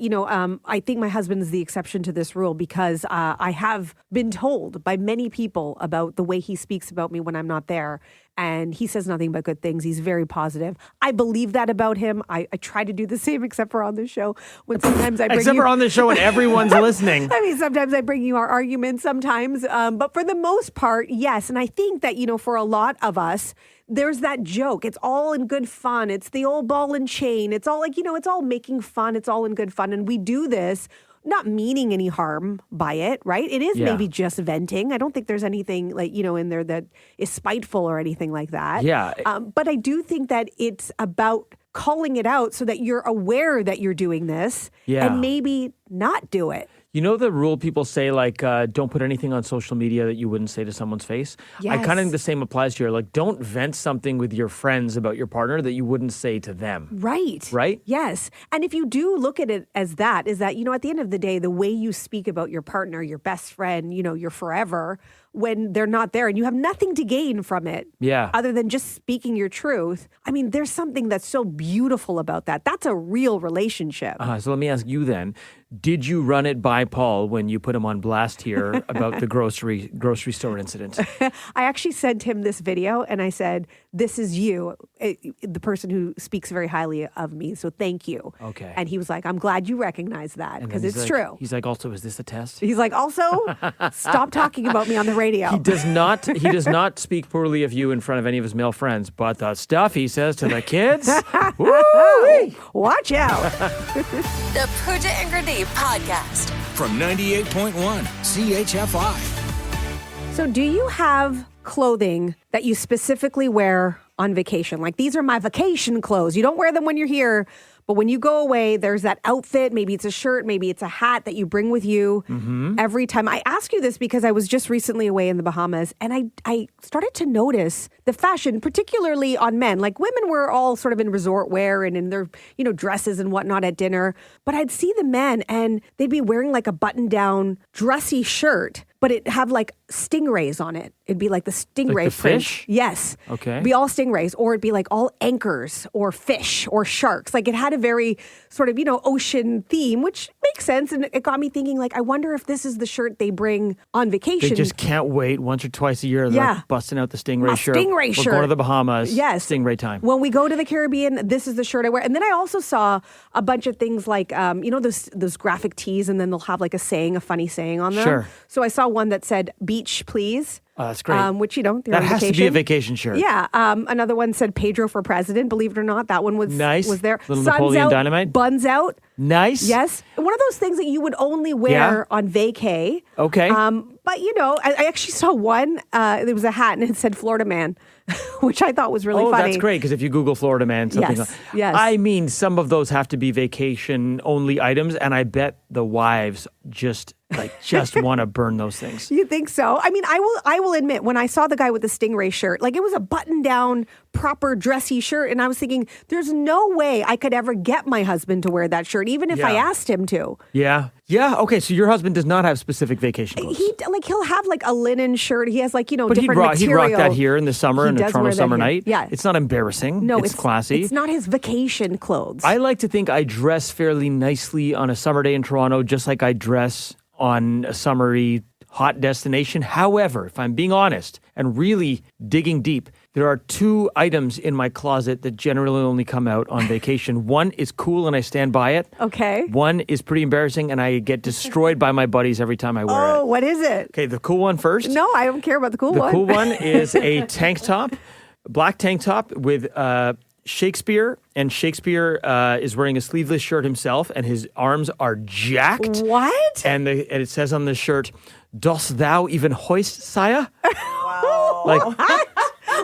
I think my husband is the exception to this rule because I have been told by many people about the way he speaks about me when I'm not there. And he says nothing but good things. He's very positive. I believe that about him. I try to do the same, except for on the show. When sometimes I bring Except for on the show when everyone's listening. I mean, sometimes I bring you our arguments sometimes. But for the most part, yes. And I think that, for a lot of us, there's that joke. It's all in good fun. It's the old ball and chain. It's all it's all making fun. It's all in good fun. And we do this not meaning any harm by it, right? It is maybe just venting. I don't think there's anything in there that is spiteful or anything like that. Yeah. But I do think that it's about calling it out so that you're aware that you're doing this and maybe not do it. You know the rule people say, don't put anything on social media that you wouldn't say to someone's face? Yes. I kind of think the same applies here. Don't vent something with your friends about your partner that you wouldn't say to them. Right. Right? Yes. And if you do look at it as that, is that, at the end of the day, the way you speak about your partner, your best friend, your forever, when they're not there and you have nothing to gain from it other than just speaking your truth. I mean, there's something that's so beautiful about that. That's a real relationship. So let me ask you then, did you run it by Paul when you put him on blast here about the grocery store incident? I actually sent him this video and I said, this is you, the person who speaks very highly of me. So thank you. Okay. And he was like, I'm glad you recognize that because it's like, true. He's like, also, is this a test? He's like, also, stop talking about me on the radio. He does not speak poorly of you in front of any of his male friends, but the stuff he says to the kids, woo-wee. Watch out. The Pooja and Gurdeep podcast. From 98.1 CHFI. So do you have clothing that you specifically wear on vacation? Like, these are my vacation clothes. You don't wear them when you're here, but when you go away, there's that outfit. Maybe it's a shirt, maybe it's a hat that you bring with you every time. I ask you this because I was just recently away in the Bahamas and I started to notice the fashion, particularly on men. Like, women were all sort of in resort wear and in their, dresses and whatnot at dinner. But I'd see the men and they'd be wearing like a button-down dressy shirt, but it'd have like stingrays on it. It'd be like the stingray Like the print. fish? Yes. Okay. It'd be all stingrays, or it'd be like all anchors or fish or sharks. Like, it had a very sort of, ocean theme, which makes sense. And it got me thinking, like, I wonder if this is the shirt they bring on vacation. They just can't wait once or twice a year. They're like busting out the stingray My shirt. stingray We're shirt. going to the Bahamas. Yes. Stingray time. When we go to the Caribbean, this is the shirt I wear. And then I also saw a bunch of things like, those graphic tees, and then they'll have like a funny saying on them. Sure. So I saw one that said, "Beach, please." Oh, that's great. Which, they're that on has vacation. to be a vacation shirt. Yeah. Another one said Pedro for president. Believe it or not, that one was Nice. was there. Little Sun's Napoleon out, Dynamite. buns out. Nice. Yes. One of those things that you would only wear on vacay. Okay. But, I actually saw one. There was a hat and it said Florida Man, which I thought was really funny. Oh, that's great, because if you Google Florida Man, something Yes. I mean, some of those have to be vacation-only items, and I bet the wives just want to burn those things. You think so? I mean, I will admit, when I saw the guy with the stingray shirt, like, it was a button-down, proper dressy shirt, and I was thinking, there's no way I could ever get my husband to wear that shirt, even if I asked him to. Yeah. Yeah. Okay. So your husband does not have specific vacation clothes. He'll have like a linen shirt. He has like, but different he'd material. rock that here in the summer He in a does Toronto wear that summer here. night. Yeah. It's not embarrassing. No, it's classy. It's not his vacation clothes. I like to think I dress fairly nicely on a summer day in Toronto, just like I dress on a summery hot destination. However, if I'm being honest and really digging deep, there are two items in my closet that generally only come out on vacation. One is cool and I stand by it. Okay. One is pretty embarrassing and I get destroyed by my buddies every time I wear it. Oh, what is it? Okay, the cool one first. No, I don't care about the cool one. The cool one is a tank top, black tank top with Shakespeare, and Shakespeare is wearing a sleeveless shirt himself, and his arms are jacked. What? And it says on the shirt, "Dost thou even hoist, sire?" Wow. Like,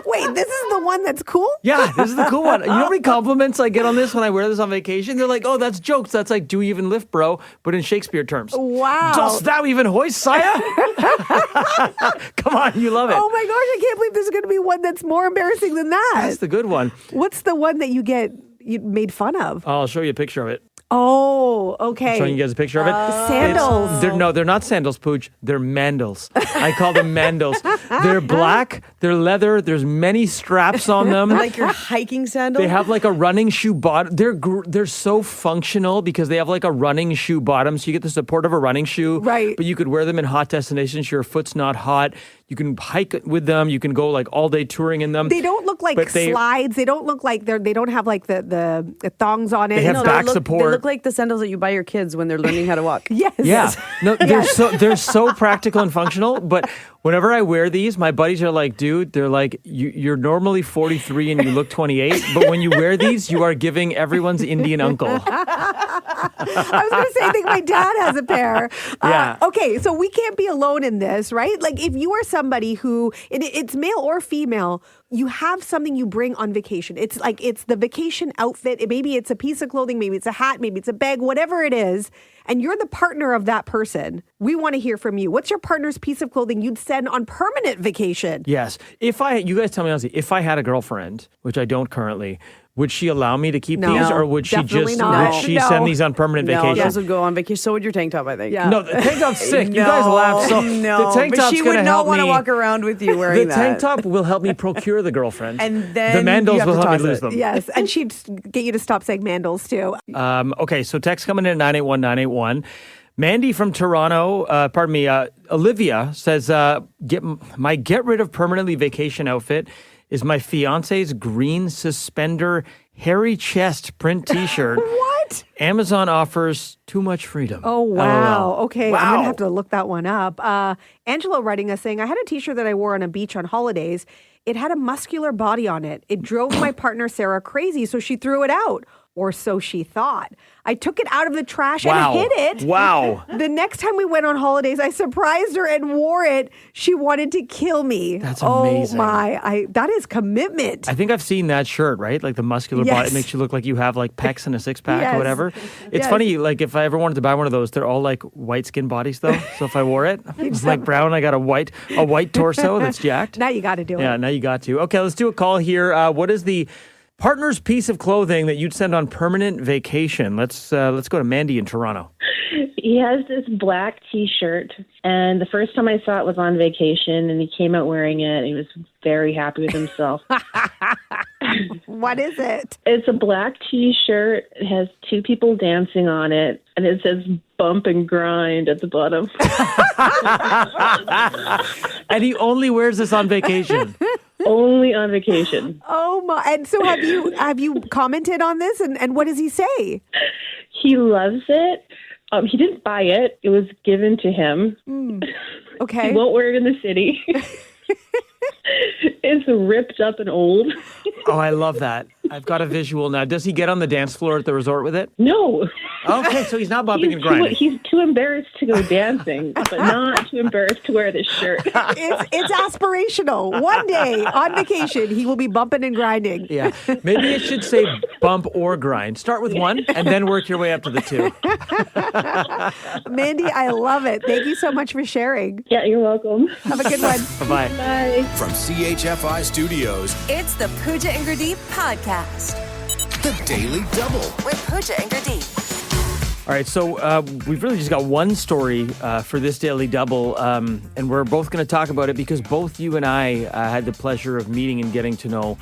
wait, this is the one that's cool? yeah, this is the cool one. You know how many compliments I get on this when I wear this on vacation? They're like, "Oh, that's jokes. That's like, do you even lift, bro?" But in Shakespeare terms. Wow. Dost thou even hoist, sire? Come on, you love it. Oh my gosh, I can't believe there's going to be one that's more embarrassing than that. That's the good one. What's the one that you made fun of? I'll show you a picture of it. Oh, okay. Showing you guys a picture of it. Sandals. They're not sandals, Pooch. They're mandals. I call them mandals. They're black. They're leather. There's many straps on them. Like your hiking sandal? They have like a running shoe bottom. They're so functional because they have like a running shoe bottom, so you get the support of a running shoe. Right. But you could wear them in hot destinations. Your foot's not hot. You can hike with them. You can go like all day touring in them. They don't look like slides. They don't look like they don't have like the thongs on it. They have back They support. look like the sandals that you buy your kids when they're learning how to walk. Yes. Yeah. No, they're so practical and functional. But whenever I wear these, my buddies are like, dude, they're like, you're normally 43 and you look 28. But when you wear these, you are giving everyone's Indian uncle. I was going to say, I think my dad has a pair. Yeah. Okay, so we can't be alone in this, right? Like if you are somebody who, it's male or female, you have something you bring on vacation. It's like, it's the vacation outfit. Maybe it's a piece of clothing, maybe it's a hat, maybe it's a bag, whatever it is. And you're the partner of that person. We want to hear from you. What's your partner's piece of clothing you'd send on permanent vacation? Yes. You guys tell me honestly, if I had a girlfriend, which I don't currently, would she allow me to keep No, these, or would she definitely just not. would she No. send these on permanent No, vacation? those would go on vacation. So would your tank top, I think. Yeah. No, the tank top's sick. You No, guys laugh. So no, the tank but top's she gonna would not help want to me. walk around with you wearing The tank that. top will help me procure the girlfriend, And the then you mandals have will to help me toss lose it. them. Yes, and she'd get you to stop saying mandals too. Okay, so text coming in at 981-981. Mandy from Toronto, Olivia says, get rid of permanently vacation outfit is my fiance's green suspender hairy chest print t-shirt. What? Amazon offers too much freedom. Oh, wow. LOL. Okay, I'm Wow. going to have to look that one up. Angela writing us saying, I had a t-shirt that I wore on a beach on holidays. It had a muscular body on it. It drove my partner Sarah crazy, so she threw it out. Or so she thought. I took it out of the trash Wow. and hid it. Wow. The next time we went on holidays, I surprised her and wore it. She wanted to kill me. That's amazing. Oh my, that is commitment. I think I've seen that shirt, right? Like the muscular body. Yes. It makes you look like you have like pecs and a six pack Yes. or whatever. It's Yes. funny, like if I ever wanted to buy one of those, they're all like white skin bodies though. So if I wore it, it's like brown, I got a white torso that's jacked. Now you got to do Yeah, it. now you got to. Okay, let's do a call here. What is the partner's piece of clothing that you'd send on permanent vacation? Let's go to Mandy in Toronto. He has this black T-shirt, and the first time I saw it was on vacation, and he came out wearing it. And he was very happy with himself. What is it? It's a black T-shirt. It has two people dancing on it, and it says "Bump and Grind" at the bottom. And he only wears this on vacation. Only on vacation. Oh my! And so have you commented on this? And what does he say? He loves it. He didn't buy it. It was given to him. Okay. He won't wear it in the city. It's ripped up and old. Oh, I love that. I've got a visual now. Does he get on the dance floor at the resort with it? No. Okay, so he's not bumping and grinding. He's too embarrassed to go dancing, but not too embarrassed to wear this shirt. It's aspirational. One day on vacation, he will be bumping and grinding. Yeah, maybe it should say bump or grind. Start with one and then work your way up to the two. Mandy, I love it. Thank you so much for sharing. Yeah, you're welcome. Have a good one. Bye-bye. Bye. From CHFI Studios, It's the Pooja and Gurdeep podcast the Daily Double. with Pooja and Gurdeep. All right, so we've really just got one story for this Daily Double, and we're both going to talk about it because both you and I had the pleasure of meeting and getting to know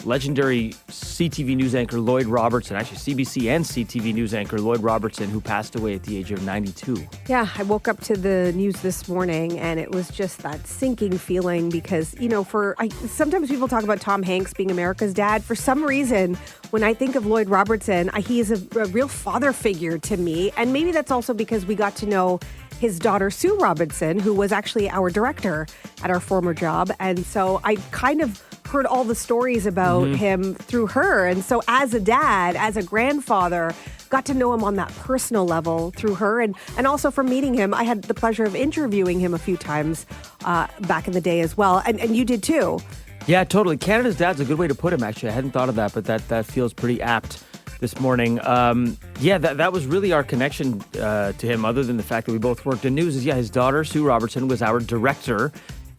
legendary CTV news anchor Lloyd Robertson, actually CBC and CTV news anchor Lloyd Robertson, who passed away at the age of 92. Yeah, I woke up to the news this morning and it was just that sinking feeling because, sometimes people talk about Tom Hanks being America's dad. For some reason, when I think of Lloyd Robertson, he is a real father figure to me. And maybe that's also because we got to know his daughter, Sue Robertson, who was actually our director at our former job. And so I kind of heard all the stories about him through her. And so as a dad, as a grandfather, got to know him on that personal level through her. And also from meeting him, I had the pleasure of interviewing him a few times back in the day as well. And you did too. Yeah, totally. Canada's dad's a good way to put him, actually. I hadn't thought of that, but that feels pretty apt this morning. That was really our connection to him, other than the fact that we both worked in news, is his daughter, Sue Robertson, was our director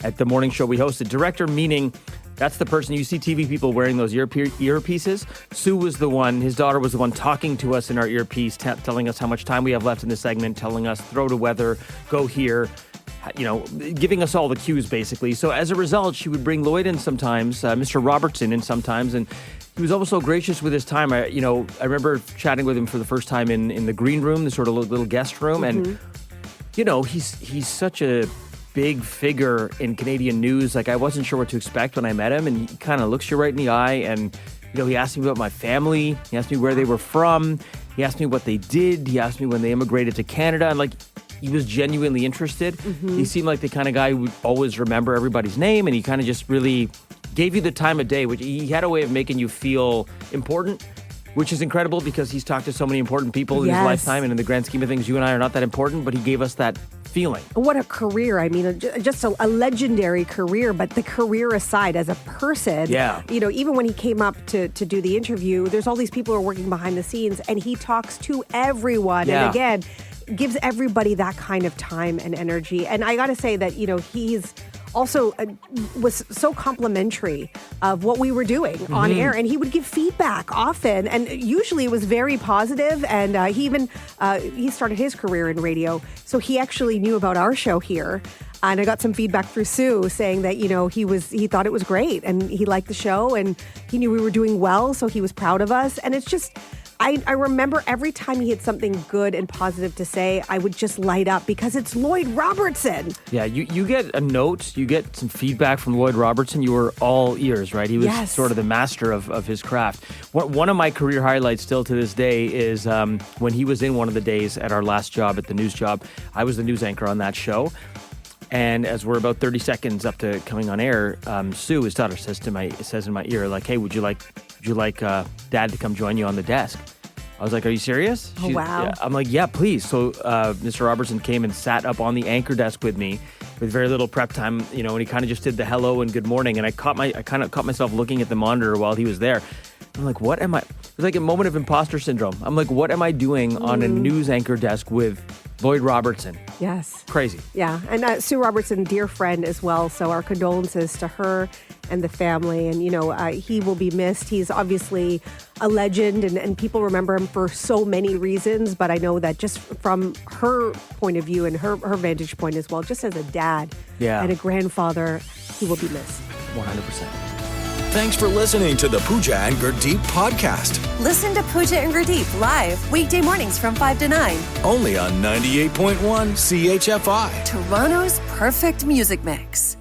at the morning show we hosted. Director meaning that's the person, you see TV people wearing those earpieces. Sue was the one, his daughter was the one talking to us in our earpiece, telling us how much time we have left in the segment, telling us throw to weather, go here, giving us all the cues basically. So as a result, she would bring Lloyd in sometimes, Mr. Robertson in sometimes, and he was always so gracious with his time. I remember chatting with him for the first time in the green room, the sort of little guest room, and he's such a big figure in Canadian news. Like, I wasn't sure what to expect when I met him, and he kind of looks you right in the eye, and he asked me about my family, he asked me where they were from, he asked me what they did, he asked me when they immigrated to Canada, and like, he was genuinely interested. He seemed like the kind of guy who would always remember everybody's name, and he kind of just really gave you the time of day, which he had a way of making you feel important, which is incredible because he's talked to so many important people in his lifetime, and in the grand scheme of things, you and I are not that important, but he gave us that feeling. What a career. I mean, just a legendary career, but the career aside, as a person, even when he came up to do the interview, there's all these people who are working behind the scenes, and he talks to everyone. Yeah. And again, gives everybody that kind of time and energy. And I got to say that, he's also was so complimentary of what we were doing on air, and he would give feedback often, and usually it was very positive. And he started his career in radio, so he actually knew about our show here. And I got some feedback through Sue saying that, he thought it was great, and he liked the show, and he knew we were doing well, so he was proud of us. And it's just, I remember every time he had something good and positive to say, I would just light up because it's Lloyd Robertson. Yeah, you get a note, you get some feedback from Lloyd Robertson, you were all ears, right? He was sort of the master of his craft. One of my career highlights still to this day is when he was in one of the days at our last job, at the news job. I was the news anchor on that show. And as we're about 30 seconds up to coming on air, Sue, his daughter, says in my ear, like, "Hey, would you like Dad to come join you on the desk?" I was like, "Are you serious?" Oh, wow. Yeah. I'm like, "Yeah, please." So Mr. Robertson came and sat up on the anchor desk with me with very little prep time, and he kind of just did the hello and good morning. And I kind of caught myself looking at the monitor while he was there. I'm like, what am I? It was like a moment of imposter syndrome. I'm like, what am I doing on a news anchor desk with Lloyd Robertson? Yes. Crazy. Yeah. And Sue Robertson, dear friend as well. So our condolences to her and the family. And, he will be missed. He's obviously a legend, and people remember him for so many reasons. But I know that just from her point of view and her vantage point as well, just as a dad and a grandfather, he will be missed. 100%. Thanks for listening to the Pooja and Gurdeep podcast. Listen to Pooja and Gurdeep live weekday mornings from 5 to 9. Only on 98.1 CHFI. Toronto's perfect music mix.